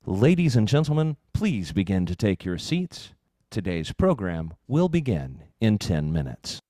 Ladies and gentlemen, please begin to take your seats. Today's program will begin in 10 minutes.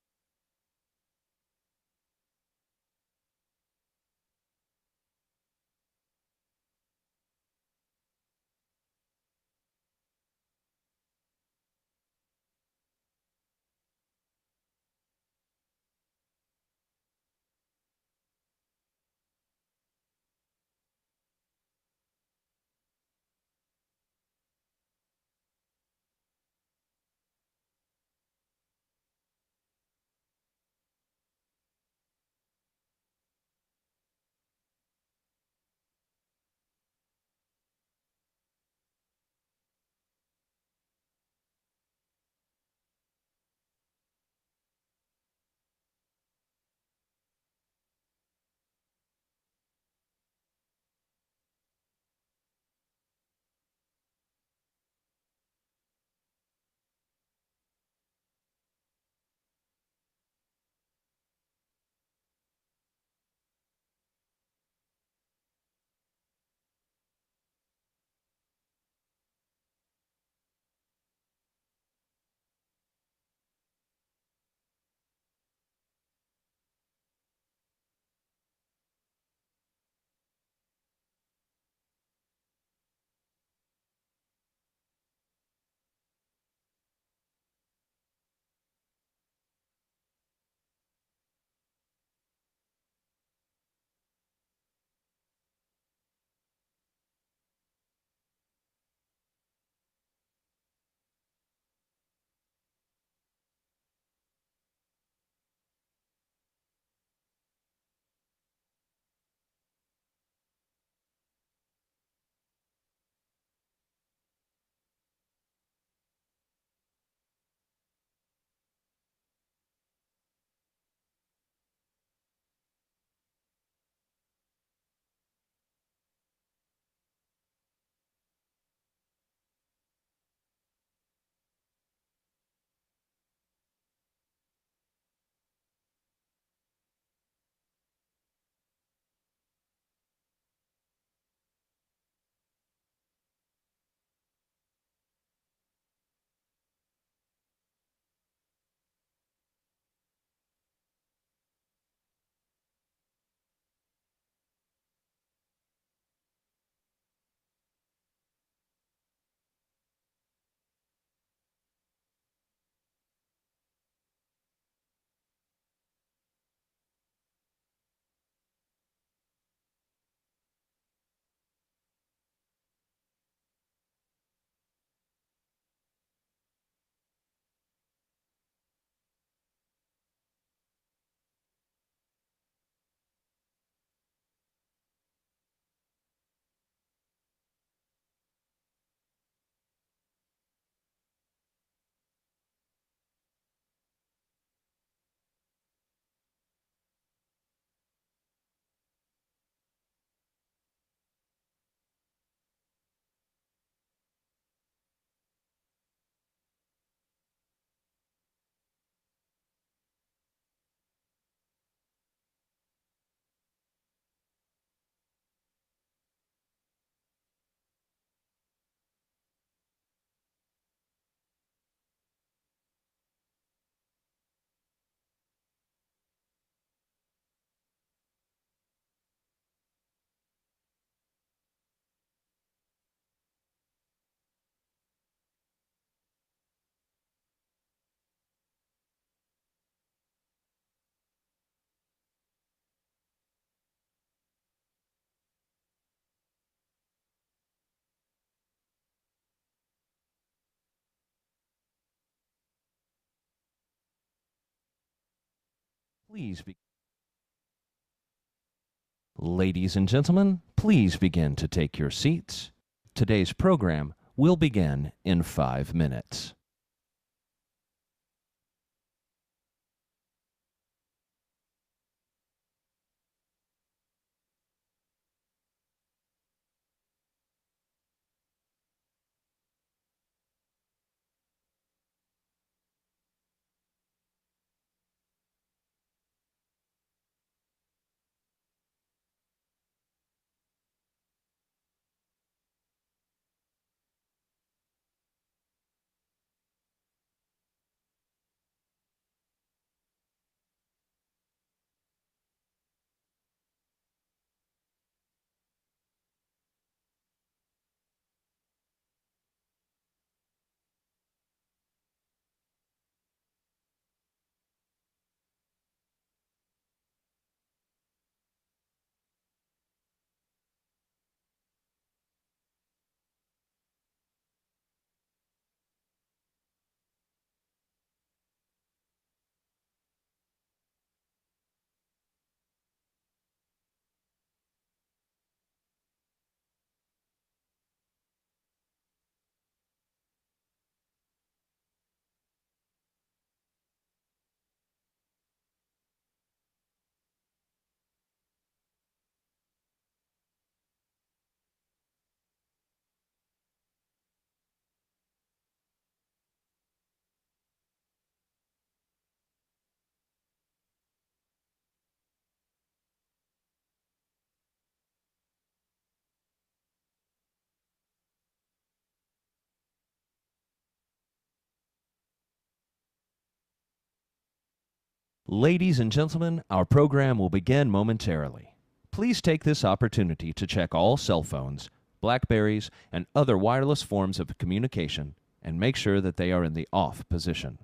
Please be Ladies and gentlemen, please begin to take your seats. Today's program will begin in 5 minutes. Ladies and gentlemen, our program will begin momentarily. Please take this opportunity to check all cell phones, Blackberries, and other wireless forms of communication and make sure that they are in the off position.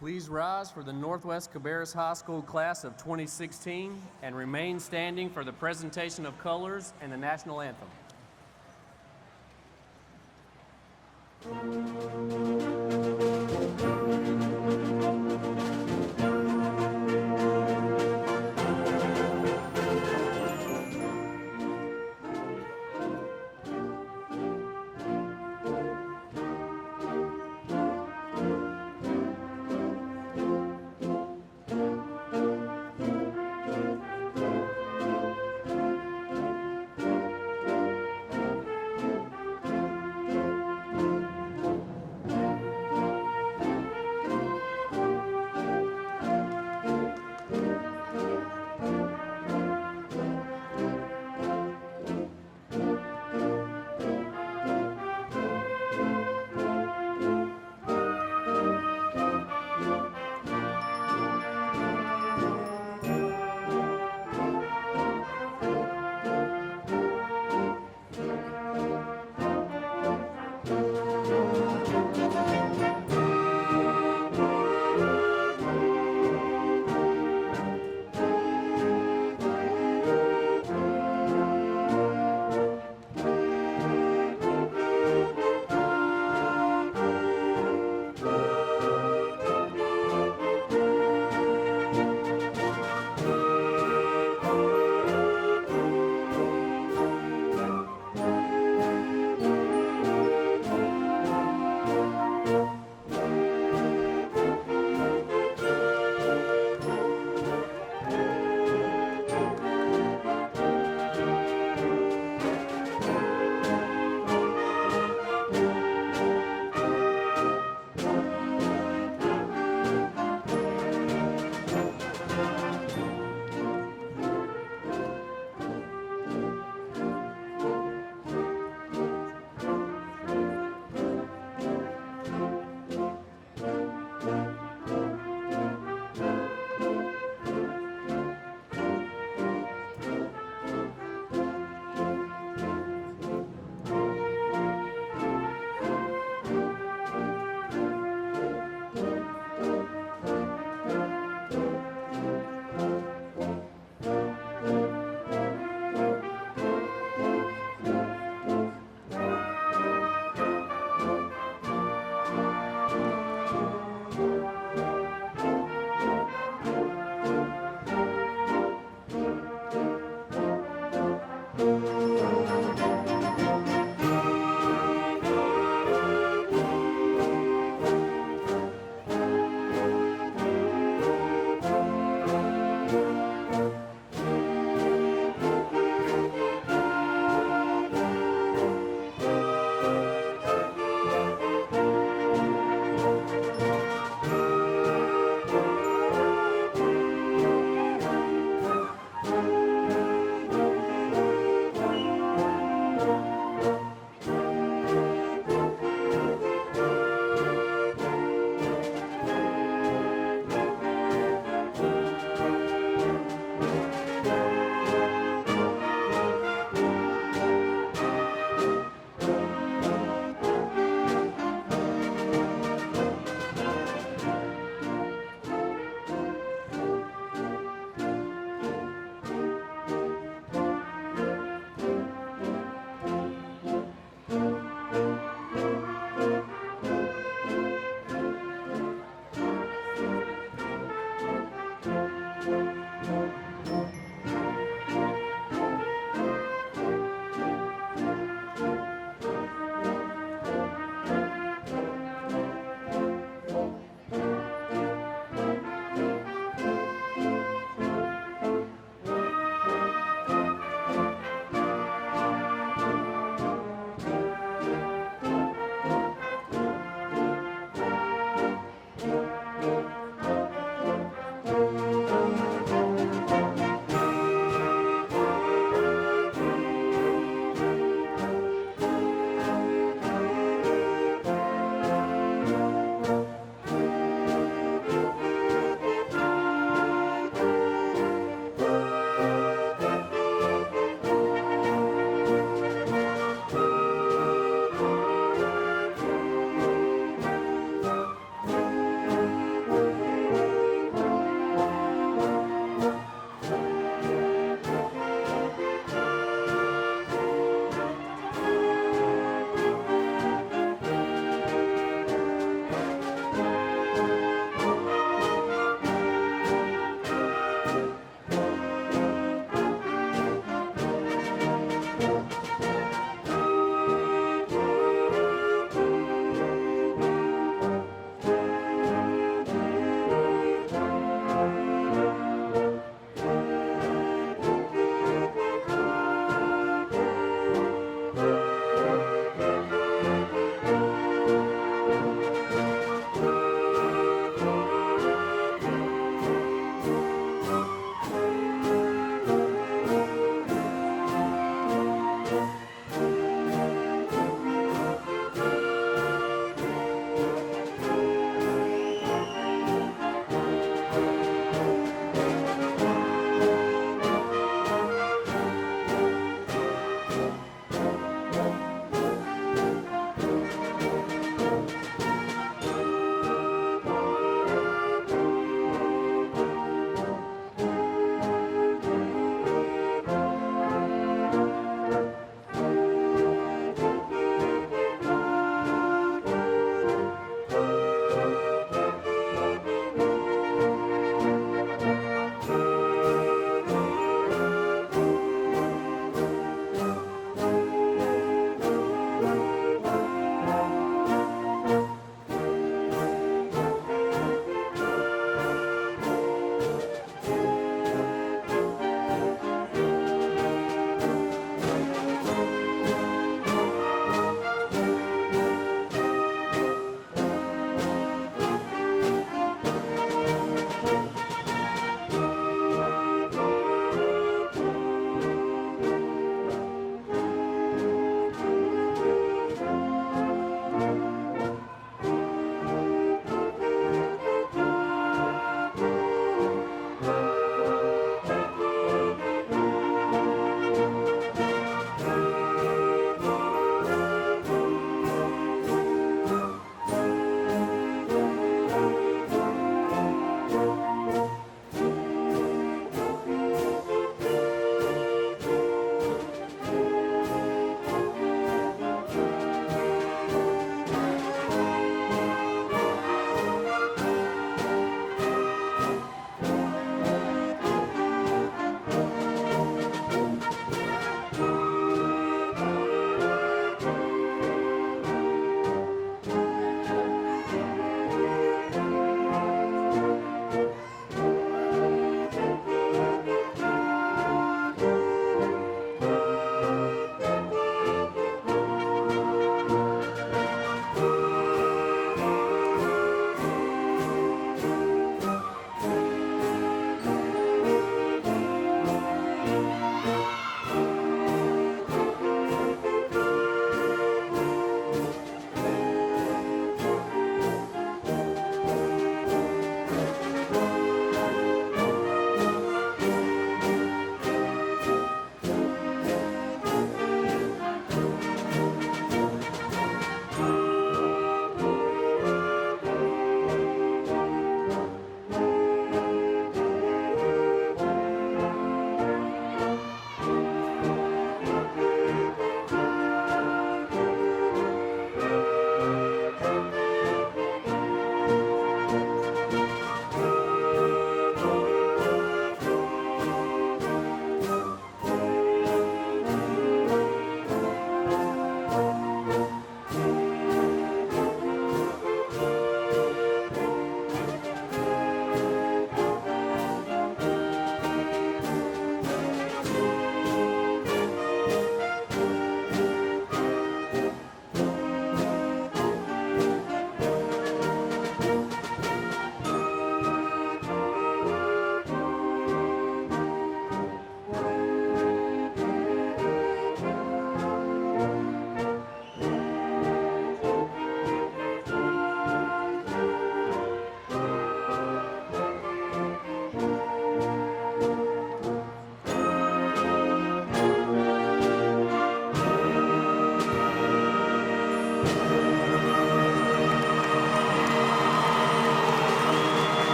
Please rise for the Northwest Cabarrus High School class of 2016 and remain standing for the presentation of colors and the national anthem.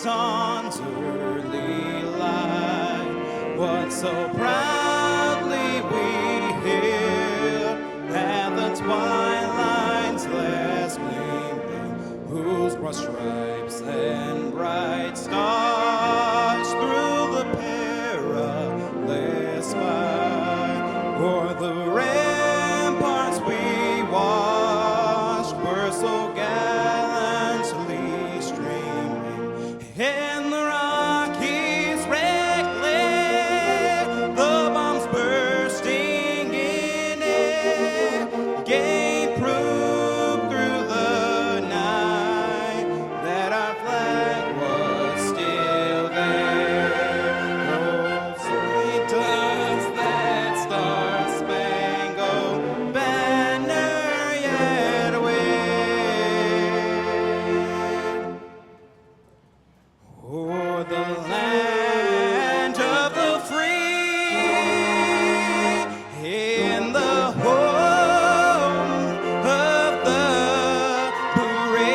dawn's early light, what so proudly we hail, heaven's twilight's last gleaming, whose broad stripes and bright stars through the perilous fight, o'er the ramparts we watched, were so gallantly streaming, and the Rockies reckless, the bombs bursting in air, gave proof through the night that our flag was still there. Oh, sweet does that star-spangled banner yet wave o'er the land of the free, in the home of the brave.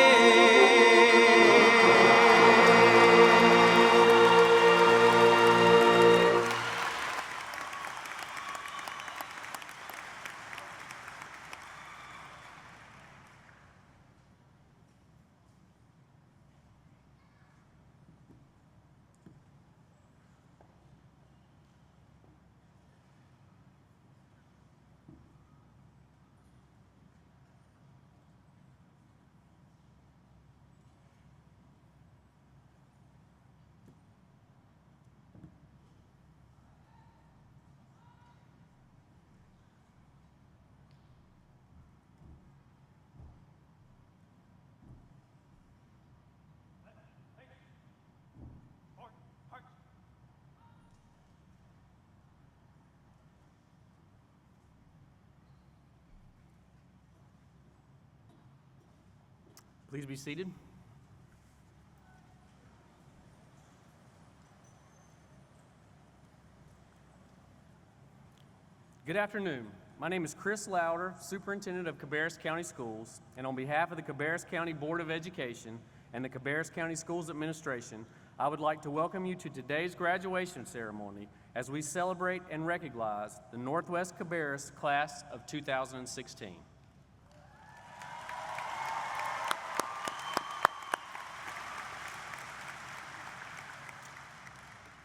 Please be seated. Good afternoon. My name is Chris Louder, Superintendent of Cabarrus County Schools, and on behalf of the Cabarrus County Board of Education and the Cabarrus County Schools Administration, I would like to welcome you to today's graduation ceremony as we celebrate and recognize the Northwest Cabarrus Class of 2016.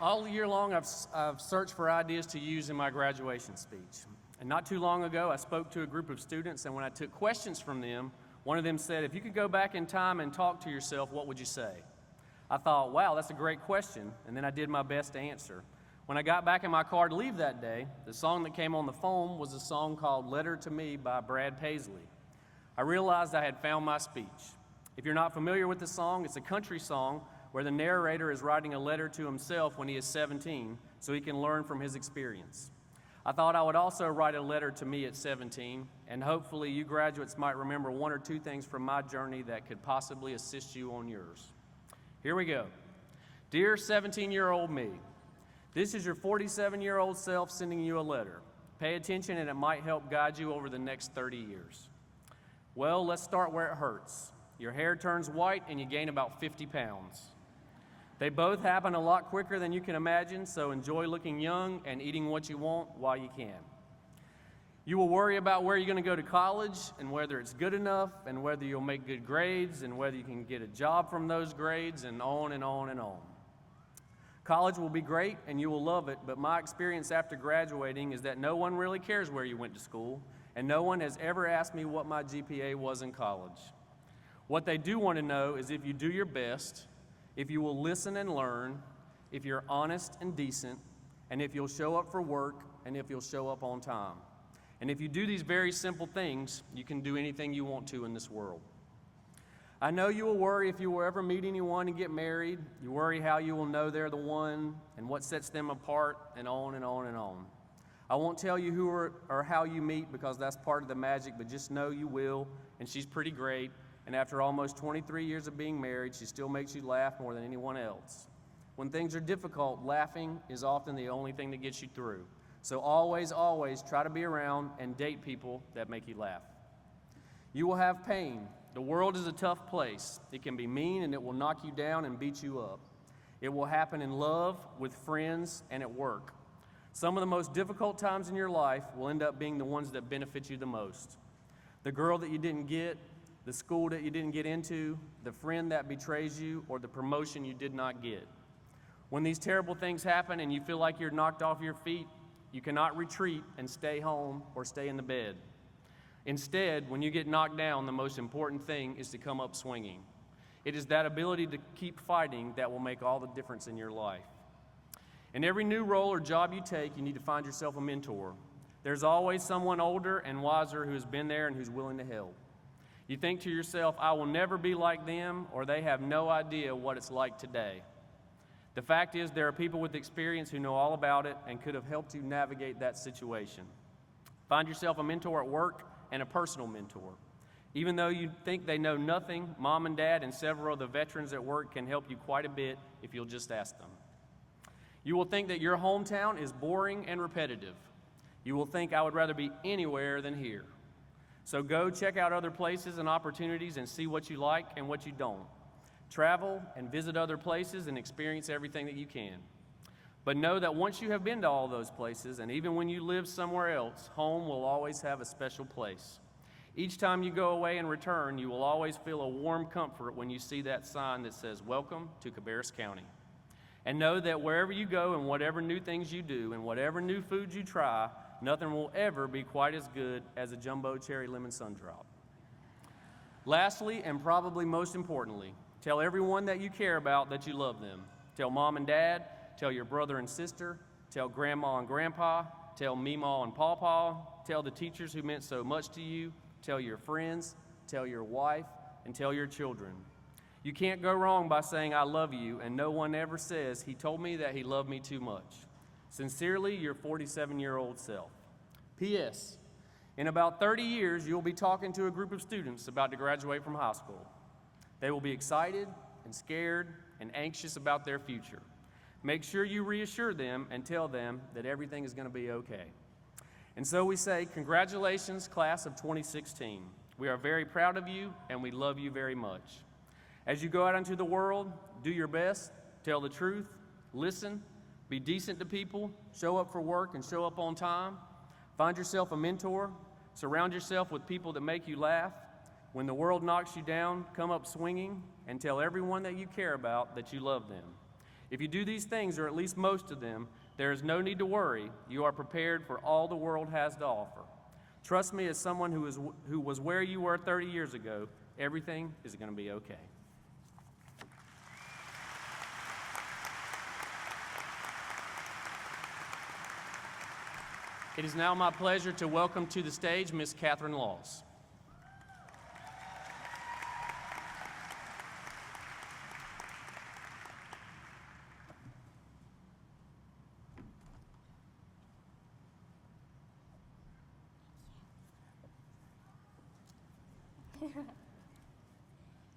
All year long, I've searched for ideas to use in my graduation speech. And not too long ago, I spoke to a group of students, and when I took questions from them, one of them said, if you could go back in time and talk to yourself, what would you say? I thought, wow, that's a great question, and then I did my best to answer. When I got back in my car to leave that day, the song that came on the phone was a song called Letter to Me by Brad Paisley. I realized I had found my speech. If you're not familiar with the song, it's a country song where the narrator is writing a letter to himself when he is 17 so he can learn from his experience. I thought I would also write a letter to me at 17, and hopefully you graduates might remember one or two things from my journey that could possibly assist you on yours. Here we go. Dear 17-year-old me, this is your 47-year-old self sending you a letter. Pay attention and it might help guide you over the next 30 years. Well, let's start where it hurts. Your hair turns white and you gain about 50 pounds. They both happen a lot quicker than you can imagine, so enjoy looking young and eating what you want while you can. You will worry about where you're going to go to college and whether it's good enough and whether you'll make good grades and whether you can get a job from those grades and on and on and on. College will be great and you will love it, but my experience after graduating is that no one really cares where you went to school, and no one has ever asked me what my GPA was in college. What they do want to know is if you do your best, if you will listen and learn, if you're honest and decent, and if you'll show up for work, and if you'll show up on time. And if you do these very simple things, you can do anything you want to in this world. I know you will worry if you will ever meet anyone and get married. You worry how you will know they're the one and what sets them apart, and on and on and on. I won't tell you who or how you meet because that's part of the magic, but just know you will, and she's pretty great. And after almost 23 years of being married, she still makes you laugh more than anyone else. When things are difficult, laughing is often the only thing that gets you through. So always, always try to be around and date people that make you laugh. You will have pain. The world is a tough place. It can be mean and it will knock you down and beat you up. It will happen in love, with friends, and at work. Some of the most difficult times in your life will end up being the ones that benefit you the most. The girl that you didn't get, the school that you didn't get into, the friend that betrays you, or the promotion you did not get. When these terrible things happen and you feel like you're knocked off your feet, you cannot retreat and stay home or stay in the bed. Instead, when you get knocked down, the most important thing is to come up swinging. It is that ability to keep fighting that will make all the difference in your life. In every new role or job you take, you need to find yourself a mentor. There's always someone older and wiser who has been there and who's willing to help. You think to yourself, I will never be like them, or they have no idea what it's like today. The fact is, there are people with experience who know all about it and could have helped you navigate that situation. Find yourself a mentor at work and a personal mentor. Even though you think they know nothing, Mom and Dad and several of the veterans at work can help you quite a bit if you'll just ask them. You will think that your hometown is boring and repetitive. You will think, I would rather be anywhere than here. So go check out other places and opportunities and see what you like and what you don't. Travel and visit other places and experience everything that you can. But know that once you have been to all those places, and even when you live somewhere else, home will always have a special place. Each time you go away and return, you will always feel a warm comfort when you see that sign that says, Welcome to Cabarrus County. And know that wherever you go and whatever new things you do and whatever new foods you try, nothing will ever be quite as good as a jumbo cherry lemon sundrop. Lastly, and probably most importantly, tell everyone that you care about that you love them. Tell Mom and Dad, tell your brother and sister, tell Grandma and Grandpa, tell Meemaw and Pawpaw, tell the teachers who meant so much to you, tell your friends, tell your wife, and tell your children. You can't go wrong by saying I love you, and no one ever says he told me that he loved me too much. Sincerely, your 47-year-old self. P.S. In about 30 years, you'll be talking to a group of students about to graduate from high school. They will be excited and scared and anxious about their future. Make sure you reassure them and tell them that everything is going to be okay. And so we say, congratulations, class of 2016. We are very proud of you, and we love you very much. As you go out into the world, do your best, tell the truth, listen, be decent to people, show up for work and show up on time. Find yourself a mentor. Surround yourself with people that make you laugh. When the world knocks you down, come up swinging and tell everyone that you care about that you love them. If you do these things, or at least most of them, there is no need to worry. You are prepared for all the world has to offer. Trust me, as someone who was where you were 30 years ago, everything is going to be okay. It is now my pleasure to welcome to the stage Miss Catherine Laws.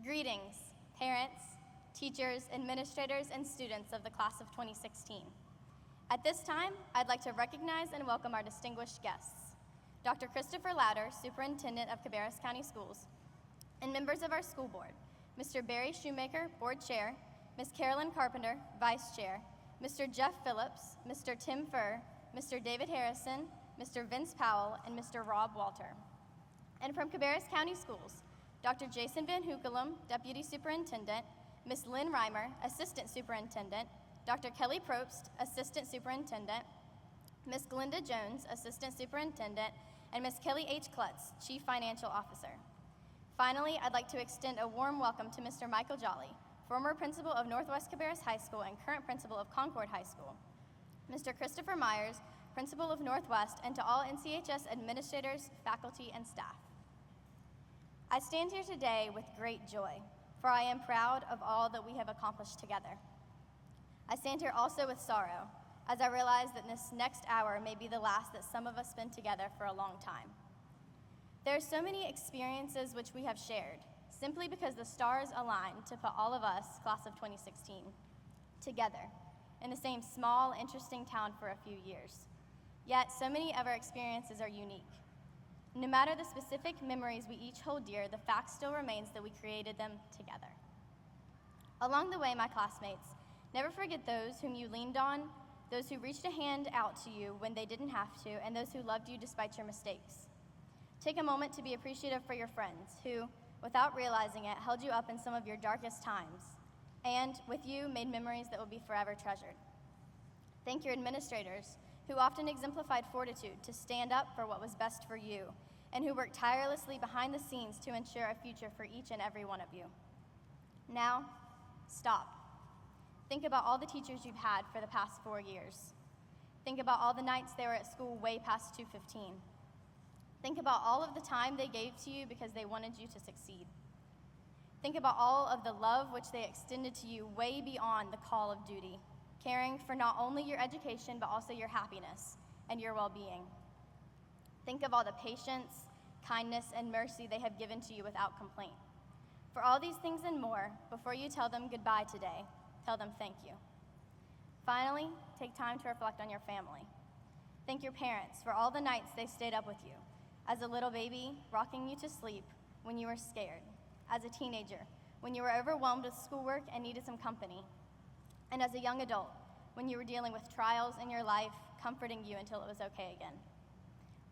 Greetings, parents, teachers, administrators, and students of the class of 2016. At this time, I'd like to recognize and welcome our distinguished guests, Dr. Christopher Louder, Superintendent of Cabarrus County Schools, and members of our school board, Mr. Barry Shoemaker, Board Chair, Ms. Carolyn Carpenter, Vice Chair, Mr. Jeff Phillips, Mr. Tim Furr, Mr. David Harrison, Mr. Vince Powell, and Mr. Rob Walter. And from Cabarrus County Schools, Dr. Jason Van Hoekelum, Deputy Superintendent, Ms. Lynn Reimer, Assistant Superintendent, Dr. Kelly Probst, Assistant Superintendent, Ms. Glenda Jones, Assistant Superintendent, and Ms. Kelly H. Klutz, Chief Financial Officer. Finally, I'd like to extend a warm welcome to Mr. Michael Jolly, former principal of Northwest Cabarrus High School and current principal of Concord High School, Mr. Christopher Myers, principal of Northwest, and to all NCHS administrators, faculty, and staff. I stand here today with great joy, for I am proud of all that we have accomplished together. I stand here also with sorrow, as I realize that this next hour may be the last that some of us spend together for a long time. There are so many experiences which we have shared, simply because the stars aligned to put all of us, class of 2016, together in the same small, interesting town for a few years. Yet, so many of our experiences are unique. No matter the specific memories we each hold dear, the fact still remains that we created them together. Along the way, my classmates, Never forget those whom you leaned on, those who reached a hand out to you when they didn't have to, and those who loved you despite your mistakes. Take a moment to be appreciative for your friends who, without realizing it, held you up in some of your darkest times, and with you made memories that will be forever treasured. Thank your administrators, who often exemplified fortitude to stand up for what was best for you, and who worked tirelessly behind the scenes to ensure a future for each and every one of you. Now, stop. Think about all the teachers you've had for the past 4 years. Think about all the nights they were at school way past 2:15. Think about all of the time they gave to you because they wanted you to succeed. Think about all of the love which they extended to you way beyond the call of duty, caring for not only your education, but also your happiness and your well-being. Think of all the patience, kindness, and mercy they have given to you without complaint. For all these things and more, before you tell them goodbye today, tell them thank you. Finally, take time to reflect on your family. Thank your parents for all the nights they stayed up with you. As a little baby, rocking you to sleep when you were scared. As a teenager, when you were overwhelmed with schoolwork and needed some company. And as a young adult, when you were dealing with trials in your life, comforting you until it was okay again.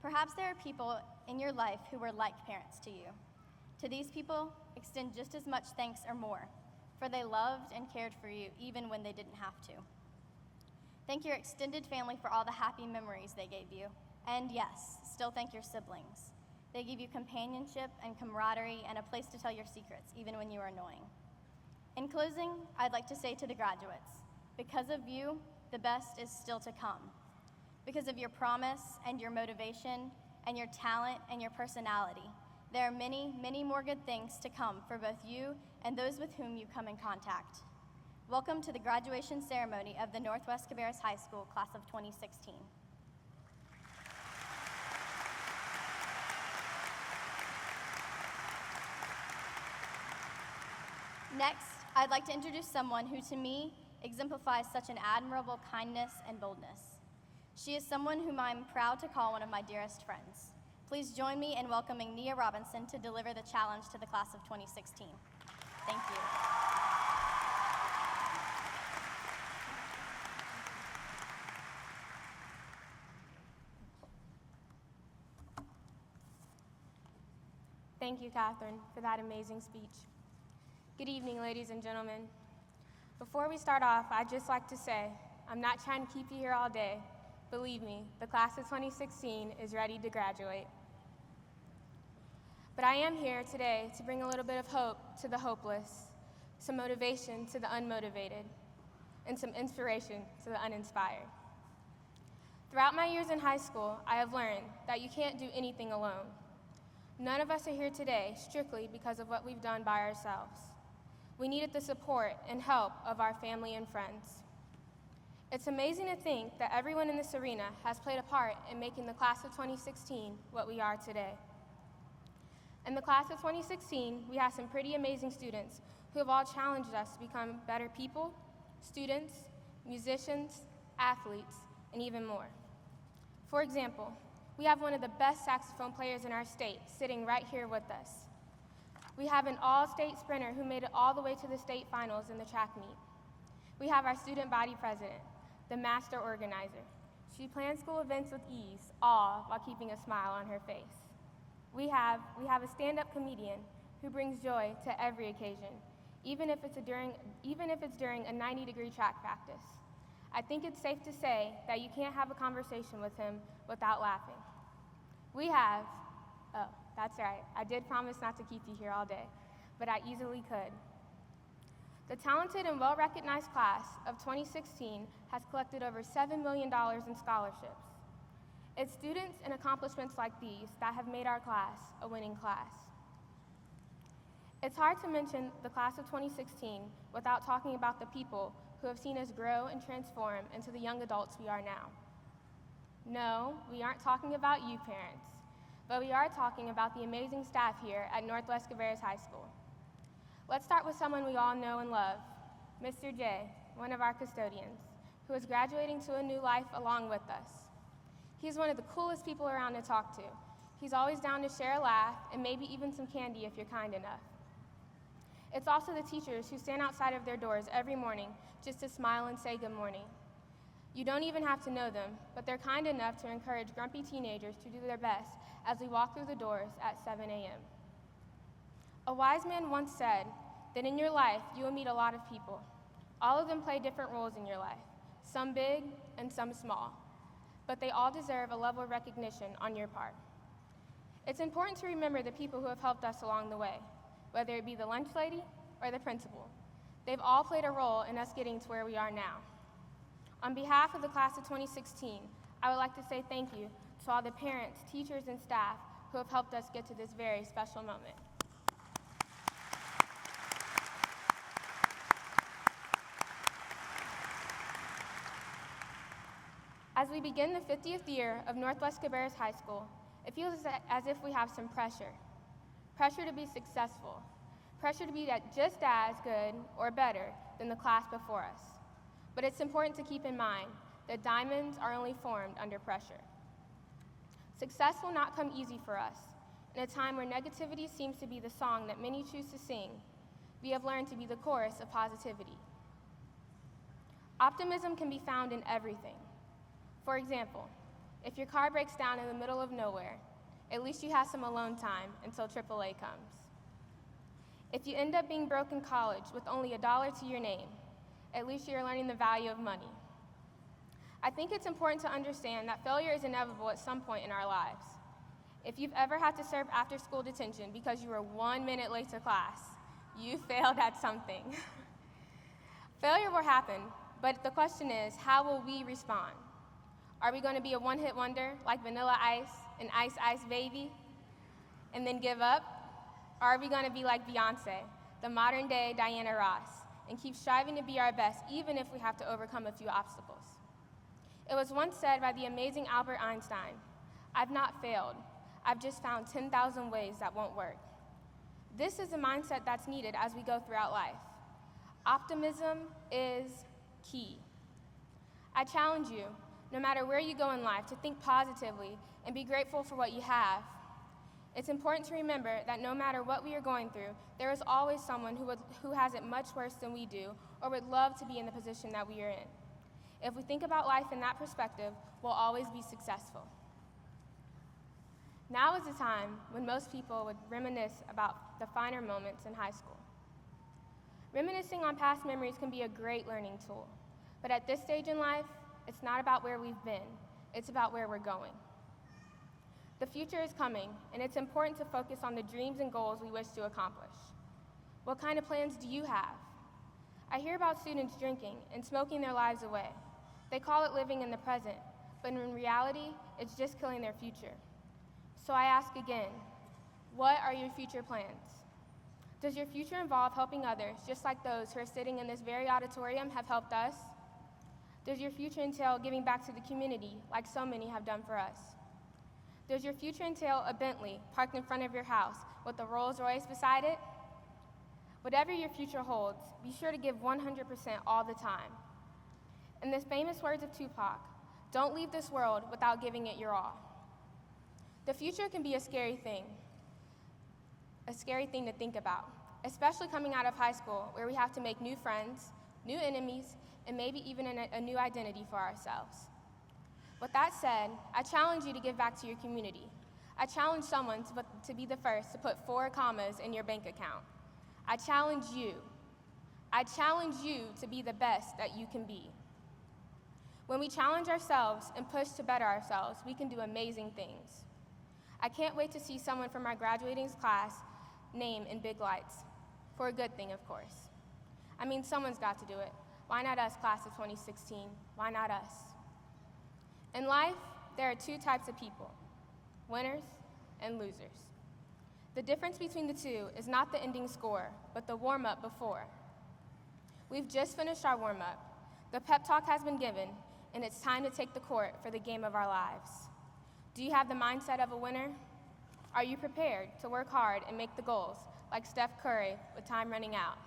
Perhaps there are people in your life who were like parents to you. To these people, extend just as much thanks or more, for they loved and cared for you even when they didn't have to. Thank your extended family for all the happy memories they gave you. And yes, still thank your siblings. They give you companionship and camaraderie and a place to tell your secrets, even when you are annoying. In closing, I'd like to say to the graduates, because of you, the best is still to come. Because of your promise and your motivation and your talent and your personality, there are many, many more good things to come for both you and those with whom you come in contact. Welcome to the graduation ceremony of the Northwest Cabarrus High School class of 2016. Next, I'd like to introduce someone who, to me, exemplifies such an admirable kindness and boldness. She is someone whom I'm proud to call one of my dearest friends. Please join me in welcoming Nia Robinson to deliver the challenge to the class of 2016. Thank you. Thank you, Catherine, for that amazing speech. Good evening, ladies and gentlemen. Before we start off, I'd just like to say, I'm not trying to keep you here all day. Believe me, the class of 2016 is ready to graduate. But I am here today to bring a little bit of hope to the hopeless, some motivation to the unmotivated, and some inspiration to the uninspired. Throughout my years in high school, I have learned that you can't do anything alone. None of us are here today strictly because of what we've done by ourselves. We needed the support and help of our family and friends. It's amazing to think that everyone in this arena has played a part in making the class of 2016 what we are today. In the class of 2016, we have some pretty amazing students who have all challenged us to become better people, students, musicians, athletes, and even more. For example, we have one of the best saxophone players in our state sitting right here with us. We have an all-state sprinter who made it all the way to the state finals in the track meet. We have our student body president, the master organizer. She plans school events with ease, all while keeping a smile on her face. We have a stand-up comedian who brings joy to every occasion, even if it's during a 90-degree track practice. I think it's safe to say that you can't have a conversation with him without laughing. That's right, I did promise not to keep you here all day, but I easily could. The talented and well-recognized class of 2016 has collected over $7 million in scholarships. It's students and accomplishments like these that have made our class a winning class. It's hard to mention the class of 2016 without talking about the people who have seen us grow and transform into the young adults we are now. No, we aren't talking about you parents, but we are talking about the amazing staff here at Northwest Cabarrus High School. Let's start with someone we all know and love, Mr. J, one of our custodians, who is graduating to a new life along with us. He's one of the coolest people around to talk to. He's always down to share a laugh and maybe even some candy if you're kind enough. It's also the teachers who stand outside of their doors every morning just to smile and say good morning. You don't even have to know them, but they're kind enough to encourage grumpy teenagers to do their best as we walk through the doors at 7 a.m. A wise man once said that in your life you will meet a lot of people. All of them play different roles in your life, some big and some small, but they all deserve a level of recognition on your part. It's important to remember the people who have helped us along the way, whether it be the lunch lady or the principal. They've all played a role in us getting to where we are now. On behalf of the class of 2016, I would like to say thank you to all the parents, teachers, and staff who have helped us get to this very special moment. As we begin the 50th year of Northwest Cabarrus High School, it feels as if we have some pressure. Pressure to be successful. Pressure to be just as good or better than the class before us. But it's important to keep in mind that diamonds are only formed under pressure. Success will not come easy for us. In a time where negativity seems to be the song that many choose to sing, we have learned to be the chorus of positivity. Optimism can be found in everything. For example, if your car breaks down in the middle of nowhere, at least you have some alone time until AAA comes. If you end up being broke in college with only $1 to your name, at least you're learning the value of money. I think it's important to understand that failure is inevitable at some point in our lives. If you've ever had to serve after-school detention because you were 1 minute late to class, you failed at something. Failure will happen, but the question is, how will we respond? Are we going to be a one-hit wonder like Vanilla Ice and Ice Ice Baby and then give up? Or are we going to be like Beyonce, the modern-day Diana Ross, and keep striving to be our best even if we have to overcome a few obstacles? It was once said by the amazing Albert Einstein, "I've not failed. I've just found 10,000 ways that won't work." This is the mindset that's needed as we go throughout life. Optimism is key. I challenge you, no matter where you go in life, to think positively and be grateful for what you have. It's important to remember that no matter what we are going through, there is always someone who has it much worse than we do or would love to be in the position that we are in. If we think about life in that perspective, we'll always be successful. Now is the time when most people would reminisce about the finer moments in high school. Reminiscing on past memories can be a great learning tool, but at this stage in life, it's not about where we've been, it's about where we're going. The future is coming, and it's important to focus on the dreams and goals we wish to accomplish. What kind of plans do you have? I hear about students drinking and smoking their lives away. They call it living in the present, but in reality, it's just killing their future. So I ask again, what are your future plans? Does your future involve helping others, just like those who are sitting in this very auditorium have helped us? Does your future entail giving back to the community, like so many have done for us? Does your future entail a Bentley parked in front of your house with a Rolls Royce beside it? Whatever your future holds, be sure to give 100% all the time. In the famous words of Tupac, don't leave this world without giving it your all. The future can be a scary thing to think about, especially coming out of high school where we have to make new friends, new enemies, and maybe even a new identity for ourselves. With that said, I challenge you to give back to your community. I challenge someone to be the first to put 4 commas in your bank account. I challenge you to be the best that you can be. When we challenge ourselves and push to better ourselves, we can do amazing things. I can't wait to see someone from our graduating class name in big lights. For a good thing, of course. I mean, someone's got to do it. Why not us, class of 2016? Why not us? In life, there are 2 types of people, winners and losers. The difference between the two is not the ending score, but the warm-up before. We've just finished our warm-up. The pep talk has been given, and it's time to take the court for the game of our lives. Do you have the mindset of a winner? Are you prepared to work hard and make the goals, like Steph Curry with time running out?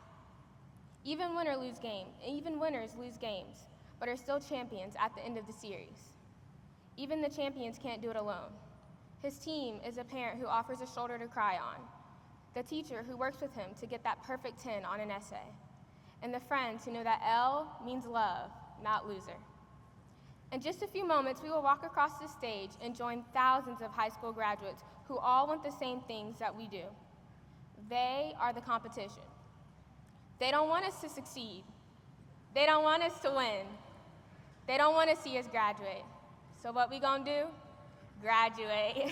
Even winners lose games, but are still champions at the end of the series. Even the champions can't do it alone. His team is a parent who offers a shoulder to cry on. the teacher who works with him to get that perfect 10 on an essay, and the friends who know that L means love, not loser. In just a few moments, we will walk across the stage and join thousands of high school graduates who all want the same things that we do. They are the competition. They don't want us to succeed. They don't want us to win. They don't want to see us graduate. So what we gonna do? Graduate.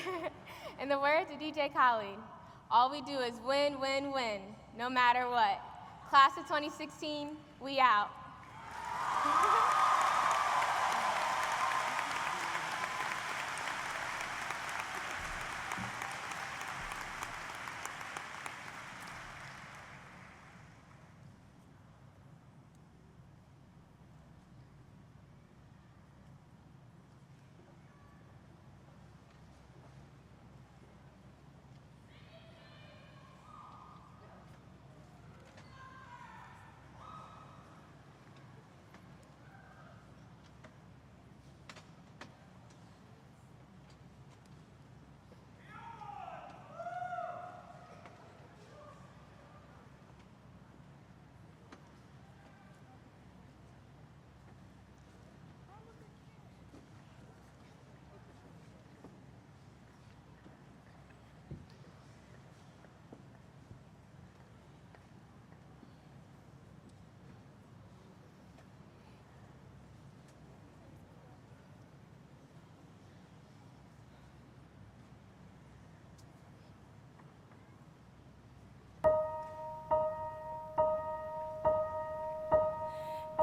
In the words of DJ Khaled, all we do is win, win, win, no matter what. Class of 2016, we out.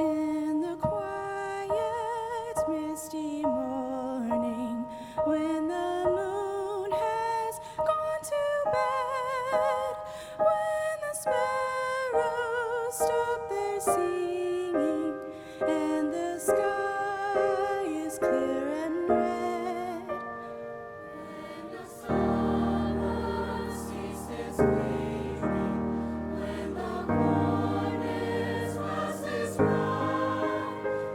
In the quiet, misty morning, when the moon has gone to bed, when the sparrows stop their singing, and the sky is clear and red, when the summer ceases weeping, when the corn is restless cry,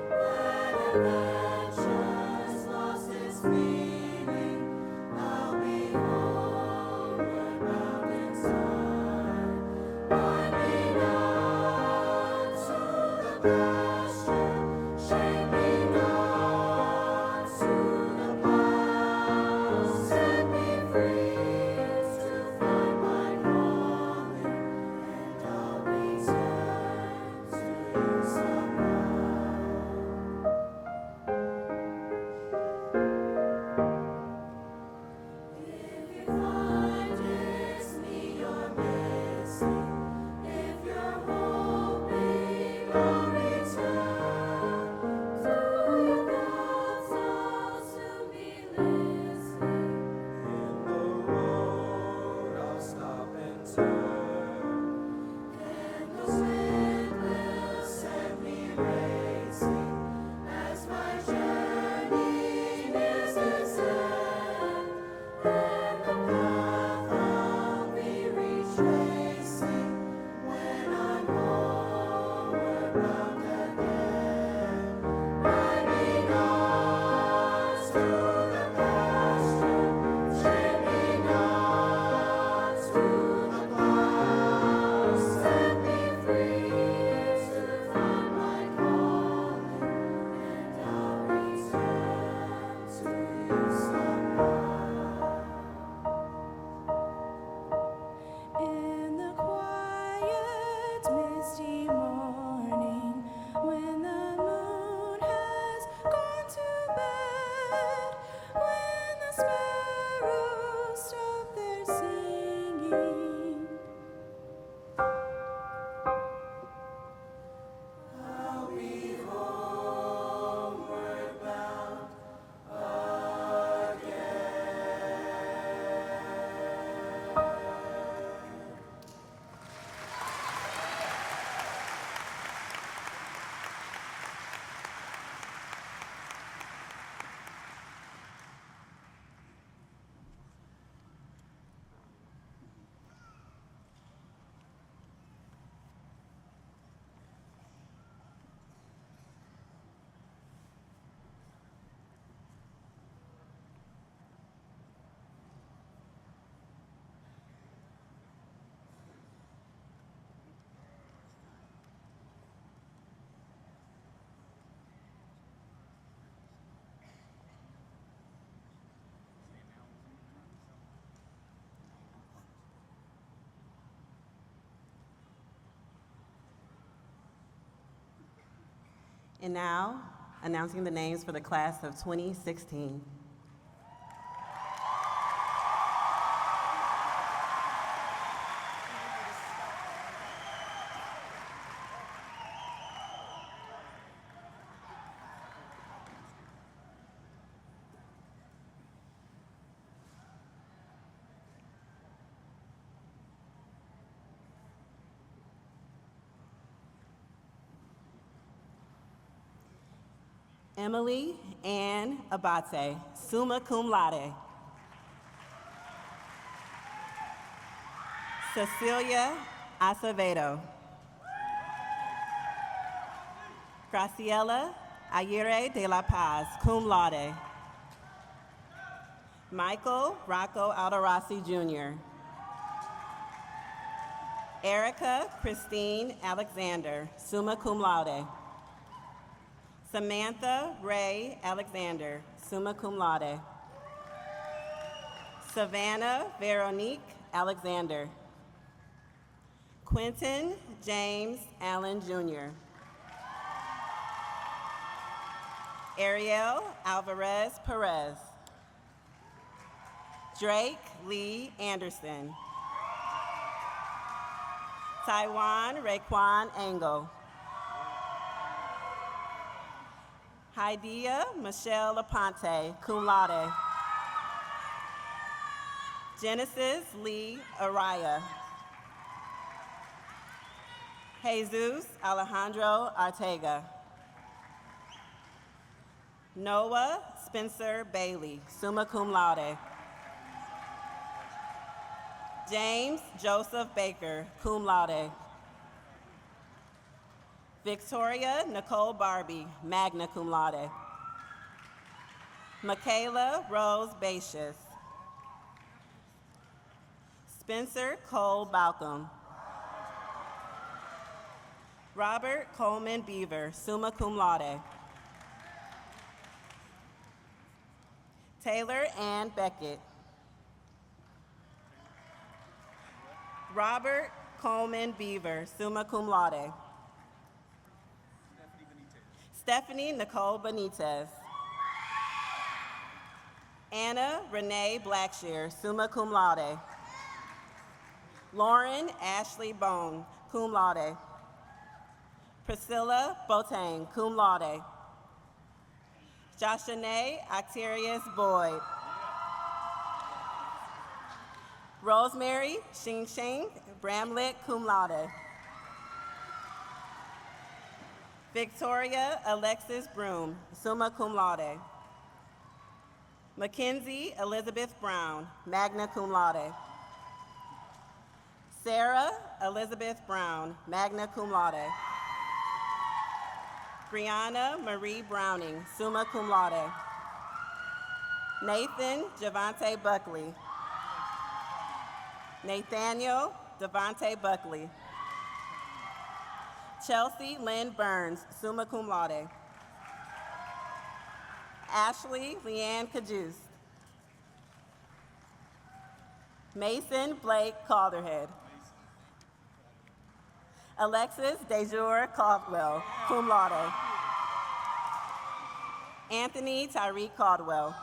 when adventure's lost its meaning, I'll be homeward bound inside, winding out to the pasture, shaping on to the plow, set me free to find my calling, and I'll return to you somehow. And now, announcing the names for the class of 2016. Emily Ann Abate, summa cum laude. Cecilia Acevedo. Graciela Aguirre de la Paz, cum laude. Michael Rocco Alderossi Jr. Erica Christine Alexander, summa cum laude. Samantha Ray Alexander, summa cum laude. Savannah Veronique Alexander. Quentin James Allen Jr. Ariel Alvarez Perez. Drake Lee Anderson. Taiwan Raekwon Angle. Haidia Michelle Aponte, cum laude. Genesis Lee Araya. Jesus Alejandro Artega. Noah Spencer Bailey, summa cum laude. James Joseph Baker, cum laude. Victoria Nicole Barbie, magna cum laude. Michaela Rose Bacius. Spencer Cole Balcom. Robert Coleman Beaver, summa cum laude. Taylor Ann Beckett. Robert Coleman Beaver, summa cum laude. Stephanie Nicole Benitez. Anna Renee Blackshear, summa cum laude. Lauren Ashley Bone, cum laude. Priscilla Boateng, cum laude. Joshanae Octarius Boyd. Rosemary Xing Xing, Bramlett, cum laude. Victoria Alexis Broom, summa cum laude. Mackenzie Elizabeth Brown, magna cum laude. Sarah Elizabeth Brown, magna cum laude. Brianna Marie Browning, summa cum laude. Nathan Javante Buckley. Nathaniel Devontae Buckley. Chelsea Lynn Burns, summa cum laude. Ashley Leanne Cajuste. Mason Blake Calderhead. Alexis Dejour Caldwell, cum laude. Anthony Tyreek Caldwell.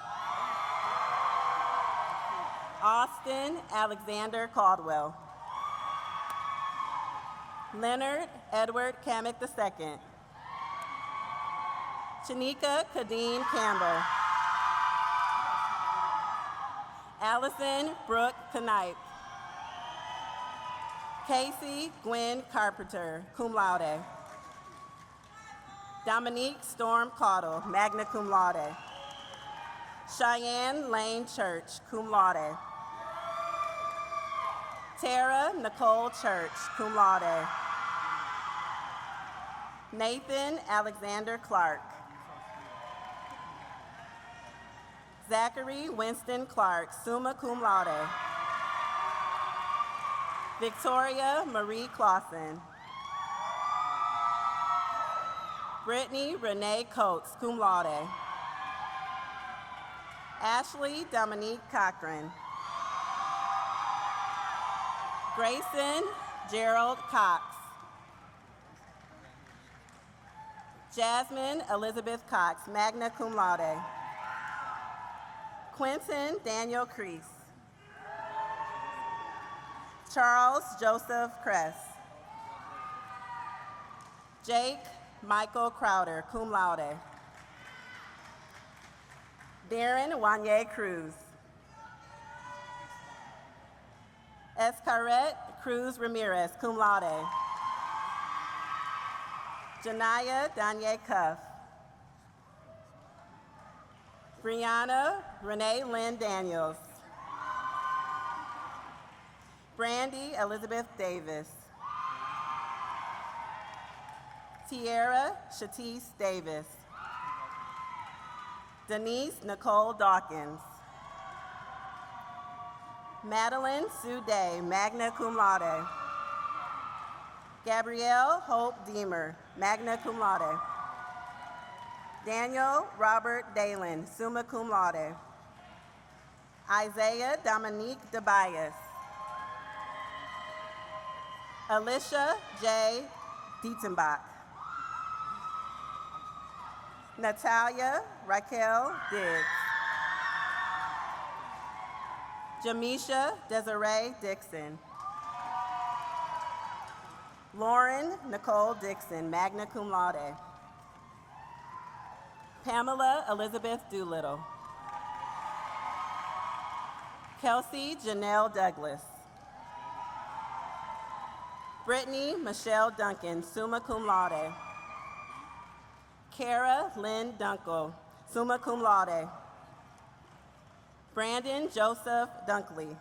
Austin Alexander Caldwell. Leonard Edward Kamek II. Shanika Kadeen Campbell. Allison Brooke Knipe. Casey Gwen Carpenter, cum laude. Dominique Storm Caudle, magna cum laude. Cheyenne Lane Church, cum laude. Tara Nicole Church, cum laude. Nathan Alexander Clark. Zachary Winston Clark, summa cum laude. Victoria Marie Clausen. Brittany Renee Coates, cum laude. Ashley Dominique Cochran. Grayson Gerald Cox. Jasmine Elizabeth Cox, magna cum laude. Quentin Daniel Crease. Charles Joseph Kress. Jake Michael Crowder, cum laude. Darren Wanye Cruz. Escaret Cruz Ramirez, cum laude. Janaya Danye Cuff. Brianna Renee Lynn Daniels. Brandy Elizabeth Davis. Tierra Shatise Davis. Denise Nicole Dawkins. Madeline Sue Day, magna cum laude. Gabrielle Hope Deemer, magna cum laude. Daniel Robert Dalen, summa cum laude. Isaiah Dominique DeBias. Alicia J. Dietenbach. Natalia Raquel Diggs. Jamisha Desiree Dixon. Lauren Nicole Dixon, magna cum laude. Pamela Elizabeth Doolittle. Kelsey Janelle Douglas. Brittany Michelle Duncan, summa cum laude. Kara Lynn Dunkel, summa cum laude. Brandon Joseph Dunkley.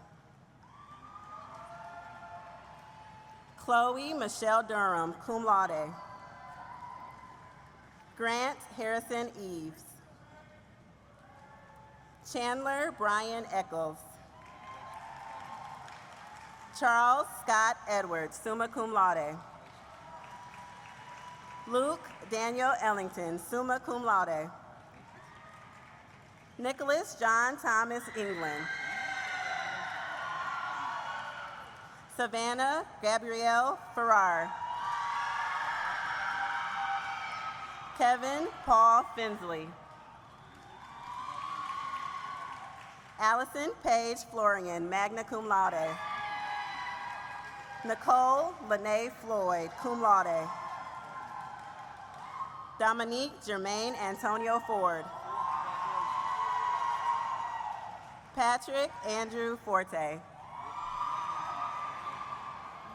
Chloe Michelle Durham, cum laude. Grant Harrison Eves. Chandler Brian Eccles. Charles Scott Edwards, summa cum laude. Luke Daniel Ellington, summa cum laude. Nicholas John Thomas England. Savannah Gabrielle Farrar. Kevin Paul Finsley. Allison Paige Florian, magna cum laude. Nicole Lene Floyd, cum laude. Dominique Jermaine Antonio Ford. Patrick Andrew Forte.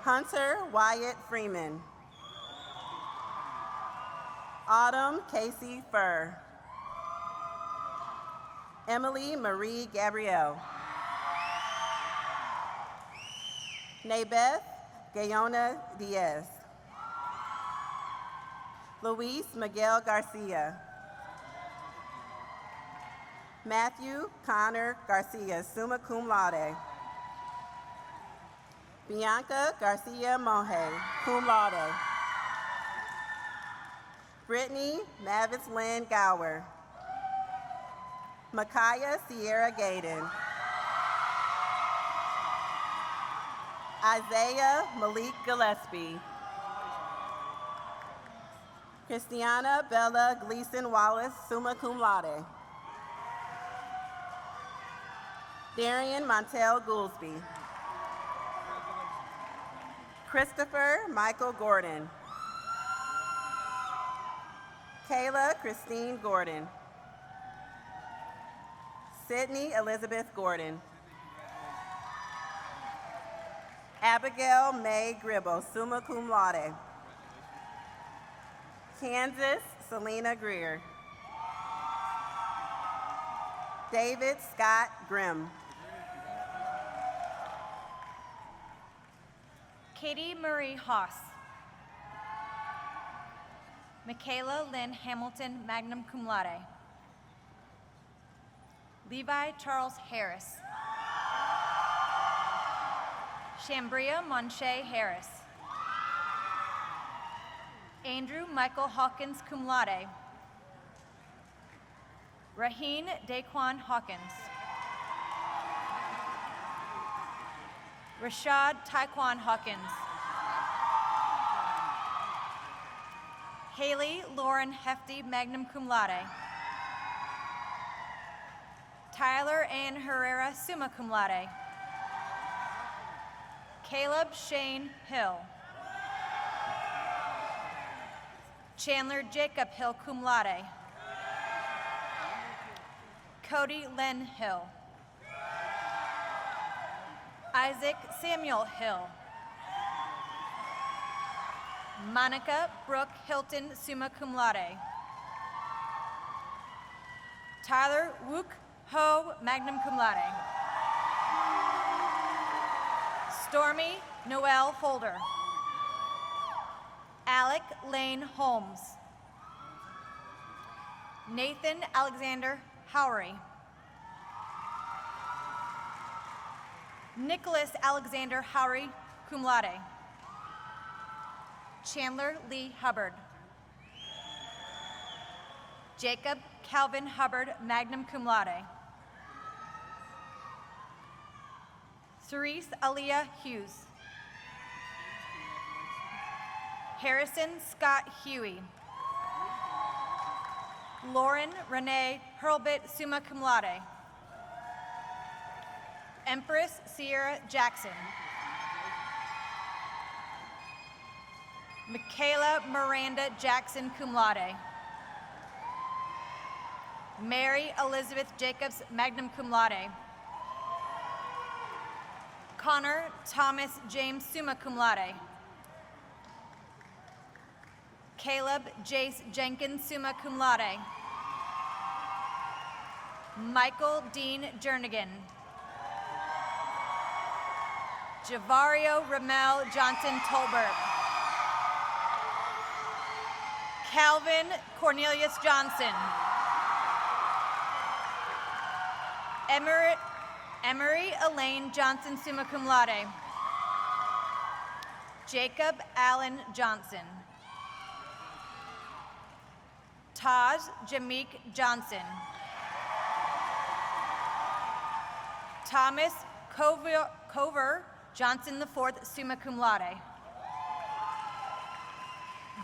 Hunter Wyatt Freeman. Autumn Casey Furr. Emily Marie Gabrielle. Nabeth Gayona Diaz. Luis Miguel Garcia. Matthew Connor Garcia, summa cum laude. Bianca Garcia Moje, cum laude. Brittany Mavis Lynn Gower. Micaiah Sierra Gaden. Isaiah Malik Gillespie. Christiana Bella Gleason Wallace, summa cum laude. Darian Montel Goolsby. Christopher Michael Gordon. Kayla Christine Gordon. Sydney Elizabeth Gordon. Abigail May Gribble, summa cum laude. Kansas Selena Greer. David Scott Grimm. Katie Marie Haas. Michaela Lynn Hamilton, magna cum laude. Levi Charles Harris. Shambria Monche Harris. Andrew Michael Hawkins, cum laude. Raheen Daquan Hawkins. Rashad Taekwon Hawkins. Haley Lauren Hefty, magna cum laude. Tyler Ann Herrera, summa cum laude. Caleb Shane Hill. Chandler Jacob Hill, cum laude. Cody Len Hill. Isaac Samuel Hill. Monica Brooke Hilton, summa cum laude. Tyler Wook Ho, magna cum laude. Stormy Noel Holder. Alec Lane Holmes. Nathan Alexander Howery. Nicholas Alexander Howery, cum laude. Chandler Lee Hubbard. Jacob Calvin Hubbard, magna cum laude. Therese Aaliyah Hughes. Harrison Scott Huey. Lauren Renee Hurlbut, summa cum laude. Empress Sierra Jackson. Michaela Miranda Jackson, cum laude. Mary Elizabeth Jacobs, magna cum laude. Connor Thomas James, summa cum laude. Caleb Jace Jenkins, summa cum laude. Michael Dean Jernigan. Javario Ramel Johnson Tolbert. Calvin Cornelius Johnson. Emery Elaine Johnson, summa cum laude. Jacob Allen Johnson. Taj Jameek Johnson. Thomas Cover Johnson IV, summa cum laude.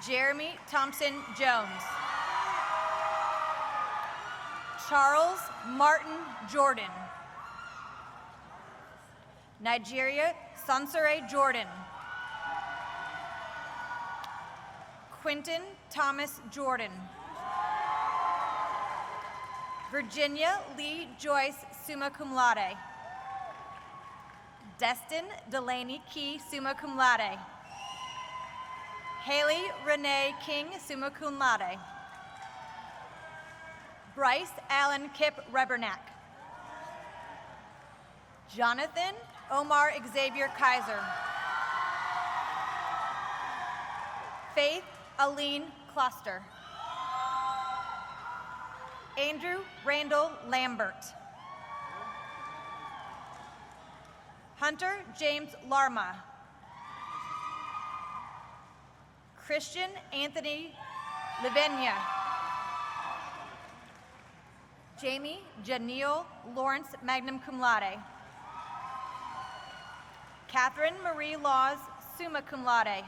Jeremy Thompson Jones. Charles Martin Jordan. Nigeria Sansere Jordan. Quinton Thomas Jordan. Virginia Lee Joyce, summa cum laude. Destin Delaney Key, summa cum laude. Haley Renee King, summa cum laude. Bryce Allen Kip Rebernack. Jonathan Omar Xavier Kaiser. Faith Aline Kloster. Andrew Randall Lambert. Hunter James Larma. Christian Anthony Livenia. Jamie Janelle Lawrence, magna cum laude. Catherine Marie Laws, summa cum laude.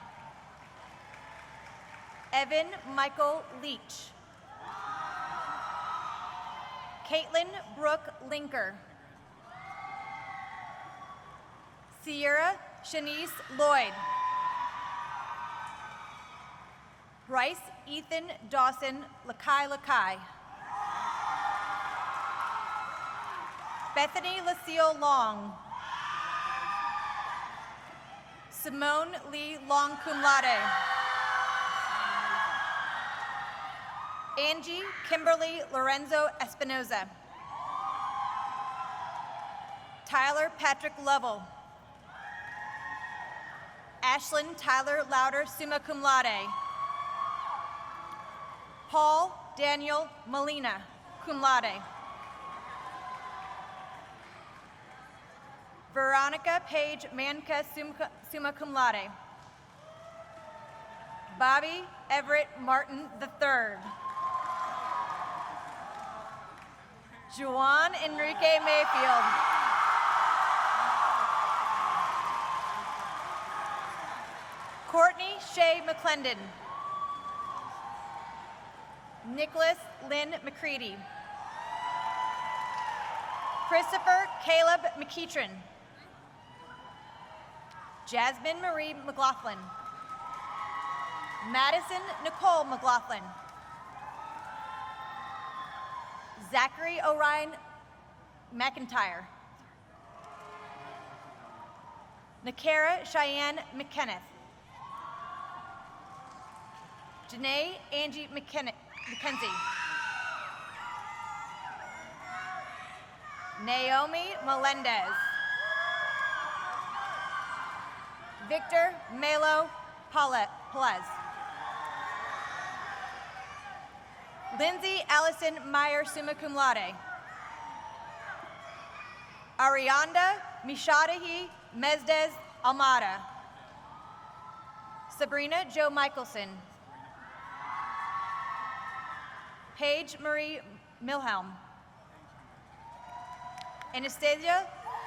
Evan Michael Leach. Caitlin Brooke Linker. Sierra Shanice Lloyd. Bryce Ethan Dawson Lakai. Bethany Lucille Long. Simone Lee Long, cum laude. Angie Kimberly Lorenzo Espinoza. Tyler Patrick Lovell. Ashlyn Tyler Louder, summa cum laude. Paul Daniel Molina, cum laude. Veronica Page Manka, summa cum laude. Bobby Everett Martin III. Juan Enrique Mayfield. Courtney Shea McClendon. Nicholas Lynn McCready. Christopher Caleb McEachran. Jasmine Marie McLaughlin. Madison Nicole McLaughlin. Zachary Orion McIntyre. Nakara Cheyenne McKenneth. Janae Angie McKenzie. Naomi Melendez. Victor Melo Pelez. Lindsay Allison Meyer, summa cum laude. Arianda Mishadahi Mezdez Almada. Sabrina Jo Michelson. Paige Marie Milhelm. Anastasia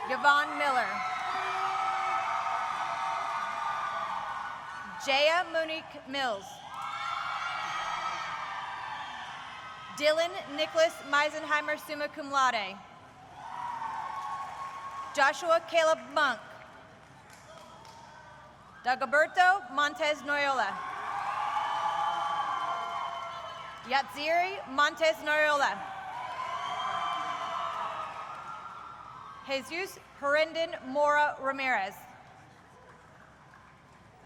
Yvonne Miller. Jaya Monique Mills. Dylan Nicholas Meisenheimer, summa cum laude. Joshua Caleb Monk. Dagoberto Montes Noyola. Yatziri Montes Noyola. Jesus Herendon Mora Ramirez.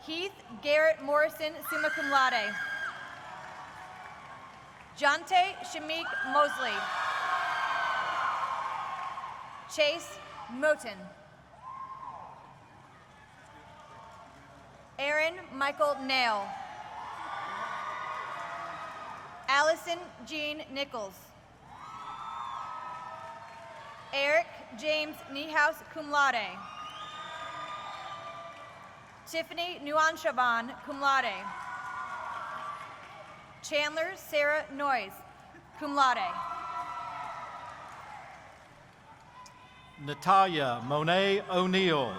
Heath Garrett Morrison, summa cum laude. Jonte Shamik Mosley. Chase Moten. Aaron Michael Nail. Allison Jean Nichols. Eric James Niehaus, cum laude. Tiffany Nuanshaban, cum laude. Chandler Sarah Noyes, cum laude. Natalia Monet O'Neill.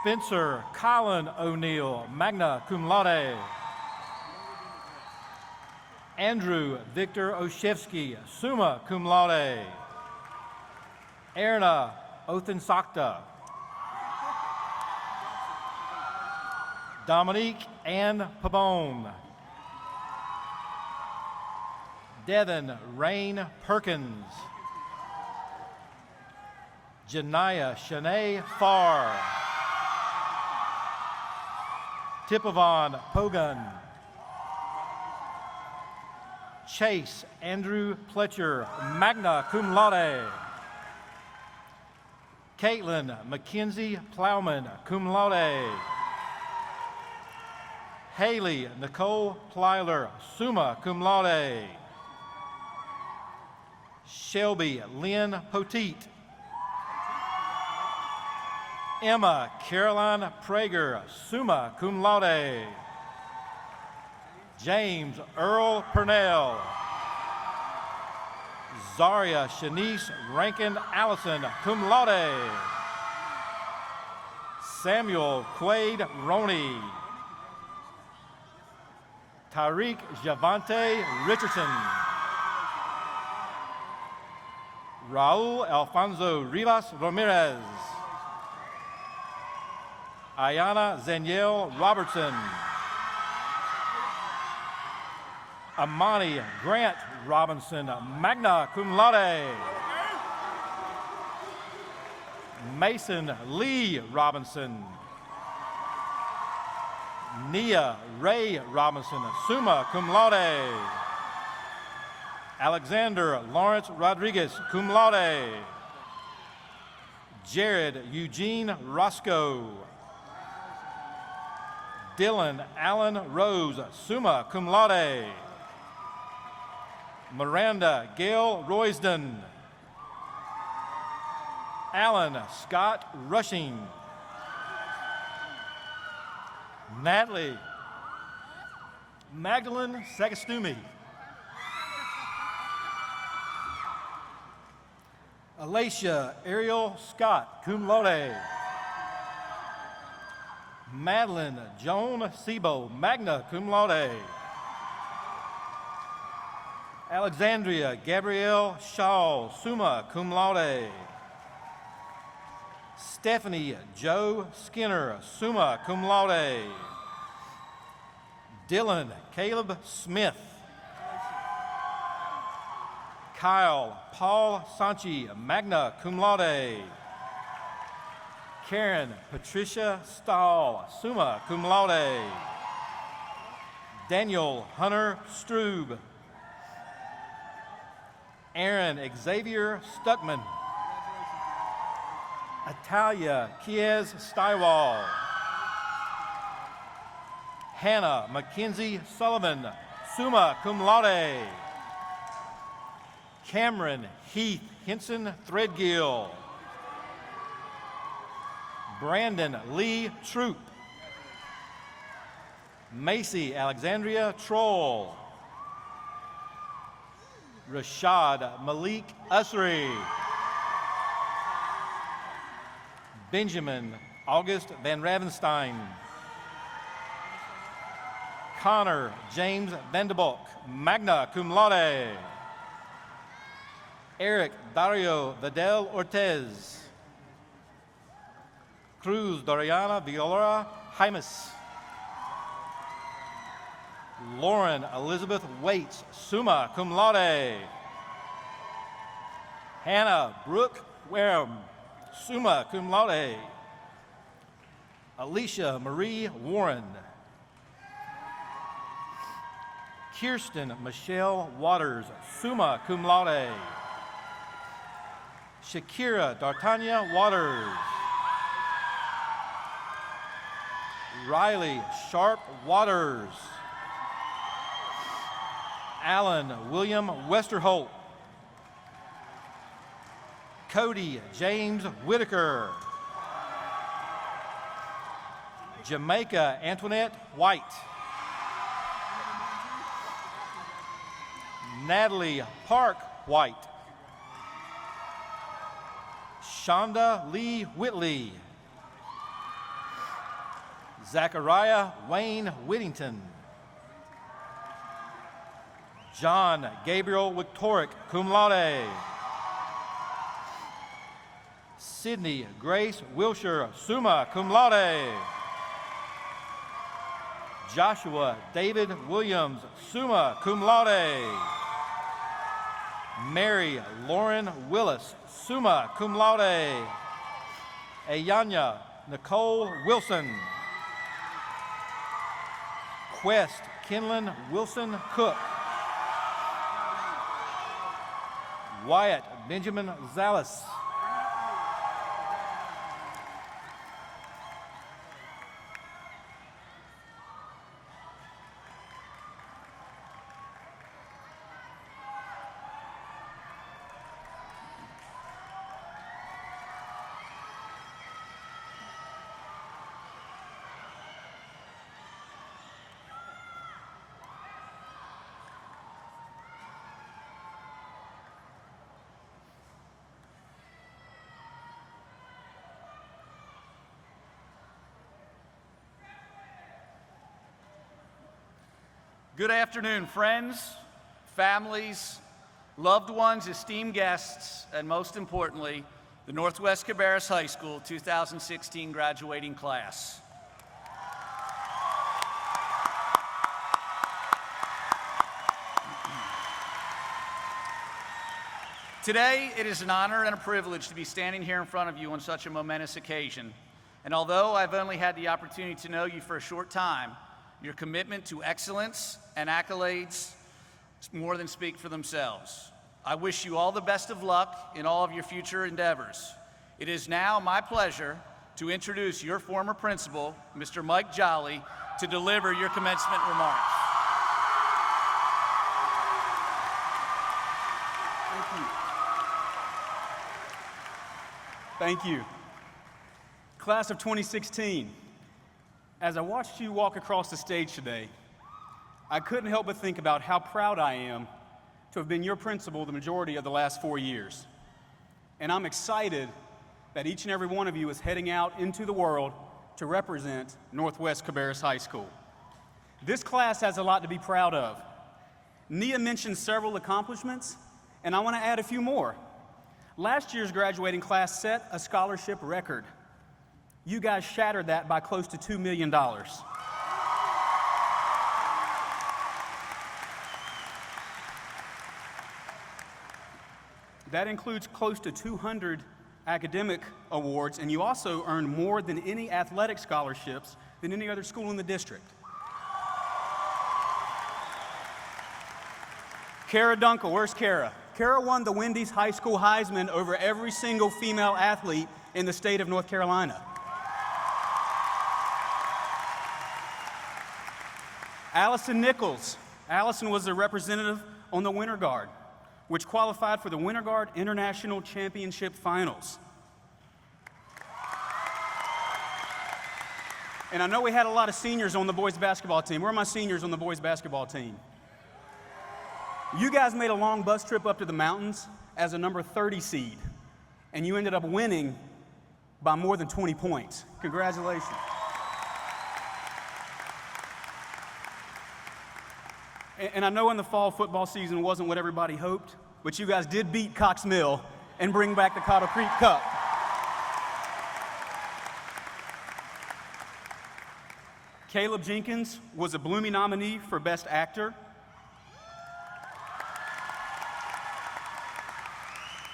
Spencer Colin O'Neill, magna cum laude. Andrew Victor Oshevsky, summa cum laude. Erna Othensakta. Dominique Ann Pabon. Devin Rain Perkins. Janaya Shanae Farr. Tipavan Pogan. Chase Andrew Pletcher, magna cum laude. Caitlin Mackenzie Plowman, cum laude. Haley Nicole Plyler, summa cum laude. Shelby Lynn Poteet. Emma Caroline Prager, summa cum laude. James Earl Purnell. Zaria Shanice Rankin Allison, cum laude. Samuel Quaid Roney. Tariq Javante Richardson. Raul Alfonso Rivas Ramirez. Ayana Zaniel Robertson. Amani Grant Robinson, magna cum laude. Mason Lee Robinson. Nia Ray Robinson, summa cum laude. Alexander Lawrence Rodriguez, cum laude. Jared Eugene Roscoe. Dylan Allen Rose, summa cum laude. Miranda Gail Roysden. Alan Scott Rushing. Natalie Magdalene Sagastumi. Alacia Ariel Scott, cum laude. Madeline Joan Sebo, magna cum laude. Alexandria Gabrielle Shaw, summa cum laude. Stephanie Joe Skinner, summa cum laude. Dylan Caleb Smith. Kyle Paul Sanchi, magna cum laude. Karen Patricia Stahl, summa cum laude. Daniel Hunter Strube. Aaron Xavier Stuckman. Italia Kiez Stywall. Hannah Mackenzie Sullivan, summa cum laude. Cameron Heath Henson Threadgill. Brandon Lee Troop. Macy Alexandria Troll. Rashad Malik Usri. Benjamin August Van Ravenstein. Connor James Vanderbalk, magna cum laude. Eric Dario Vidal Ortez. Cruz Doriana Viola Jaimes. Lauren Elizabeth Waits, summa cum laude. Hannah Brooke Wareham, summa cum laude. Alicia Marie Warren. Kirsten Michelle Waters, summa cum laude. Shakira D'Artagnan Waters. Riley Sharp Waters. Alan William Westerholt. Cody James Whitaker. Jamaica Antoinette White. Natalie Park White. Shonda Lee Whitley. Zachariah Wayne Whittington. John Gabriel Wiktoric, cum laude. Sydney Grace Wilshire, summa cum laude. Joshua David Williams, summa cum laude. Mary Lauren Willis, summa cum laude. Ayanya Nicole Wilson. Quest Kenlon Wilson Cook. Wyatt Benjamin Zalis. Good afternoon, friends, families, loved ones, esteemed guests, and most importantly, the Northwest Cabarrus High School 2016 graduating class. Today, it is an honor and a privilege to be standing here in front of you on such a momentous occasion. And although I've only had the opportunity to know you for a short time, your commitment to excellence and accolades more than speak for themselves. I wish you all the best of luck in all of your future endeavors. It is now my pleasure to introduce your former principal, Mr. Mike Jolly, to deliver your commencement remarks. Thank you. Class of 2016, as I watched you walk across the stage today, I couldn't help but think about how proud I am to have been your principal the majority of the last 4 years. And I'm excited that each and every one of you is heading out into the world to represent Northwest Cabarrus High School. This class has a lot to be proud of. Nia mentioned several accomplishments, and I want to add a few more. Last year's graduating class set a scholarship record. You guys shattered that by close to $2 million. That includes close to 200 academic awards, and you also earned more than any athletic scholarships than any other school in the district. Kara Dunkel, where's Kara? Kara won the Wendy's High School Heisman over every single female athlete in the state of North Carolina. Allison Nichols. Allison was the representative on the Winter Guard, which qualified for the Winter Guard International Championship Finals. And I know we had a lot of seniors on the boys basketball team. Where are my seniors on the boys basketball team? You guys made a long bus trip up to the mountains as a number 30 seed, and you ended up winning by more than 20 points. Congratulations. And I know in the fall football season wasn't what everybody hoped, but you guys did beat Cox Mill and bring back the Cottle Creek Cup. Caleb Jenkins was a Bloomie nominee for Best Actor.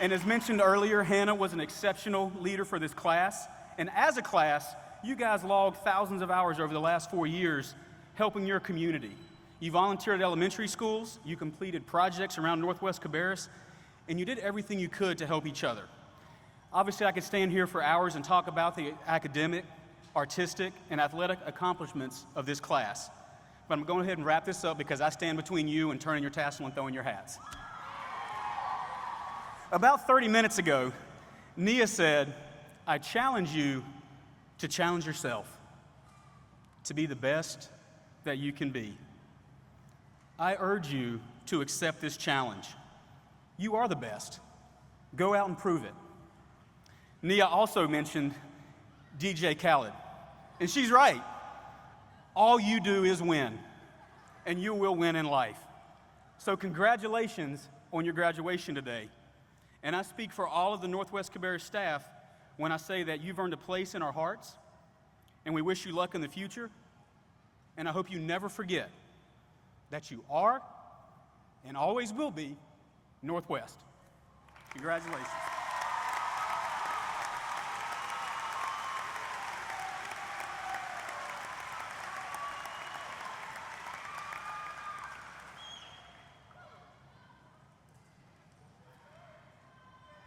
And as mentioned earlier, Hannah was an exceptional leader for this class. And as a class, you guys logged thousands of hours over the last 4 years helping your community. You volunteered at elementary schools, you completed projects around Northwest Cabarrus, and you did everything you could to help each other. Obviously, I could stand here for hours and talk about the academic, artistic, and athletic accomplishments of this class. But I'm going to go ahead and wrap this up because I stand between you and turning your tassel and throwing your hats. About 30 minutes ago, Nia said, I challenge you to challenge yourself, to be the best that you can be. I urge you to accept this challenge. You are the best. Go out and prove it. Nia also mentioned DJ Khaled, and she's right. All you do is win, and you will win in life. So congratulations on your graduation today. And I speak for all of the Northwest Cabarrus staff when I say that you've earned a place in our hearts, and we wish you luck in the future, and I hope you never forget that you are and always will be Northwest. Congratulations.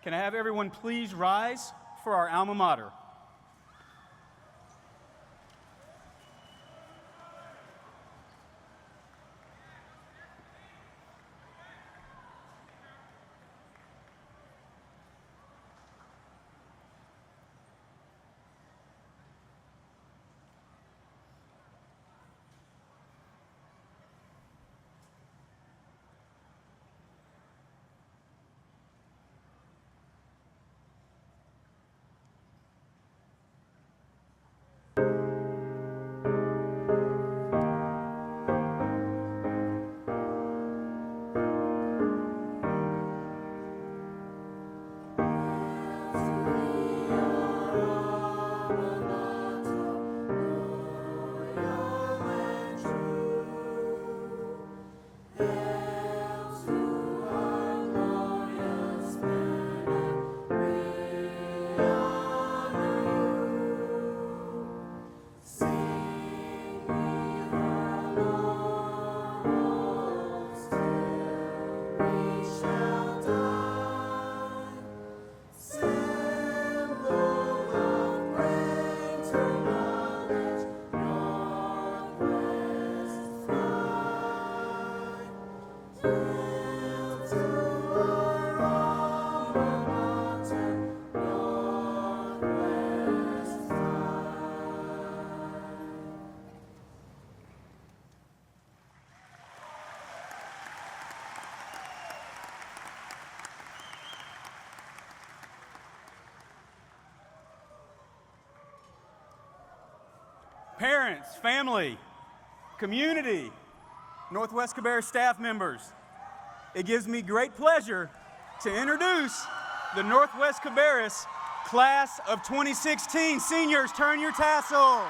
Can I have everyone please rise for our alma mater? parents, family, community, Northwest Cabarrus staff members, it gives me great pleasure to introduce the Northwest Cabarrus Class of 2016. Seniors, turn your tassels.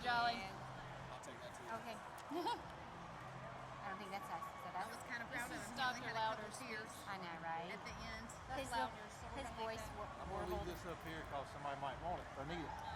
Jolly. I'll take that too. Okay. I don't think that's us. Is that us? I was kind of proud of him. Dr. Louder's tears. I know, right? At the end. His voice I'm going to leave this up here because somebody might want it. I need it.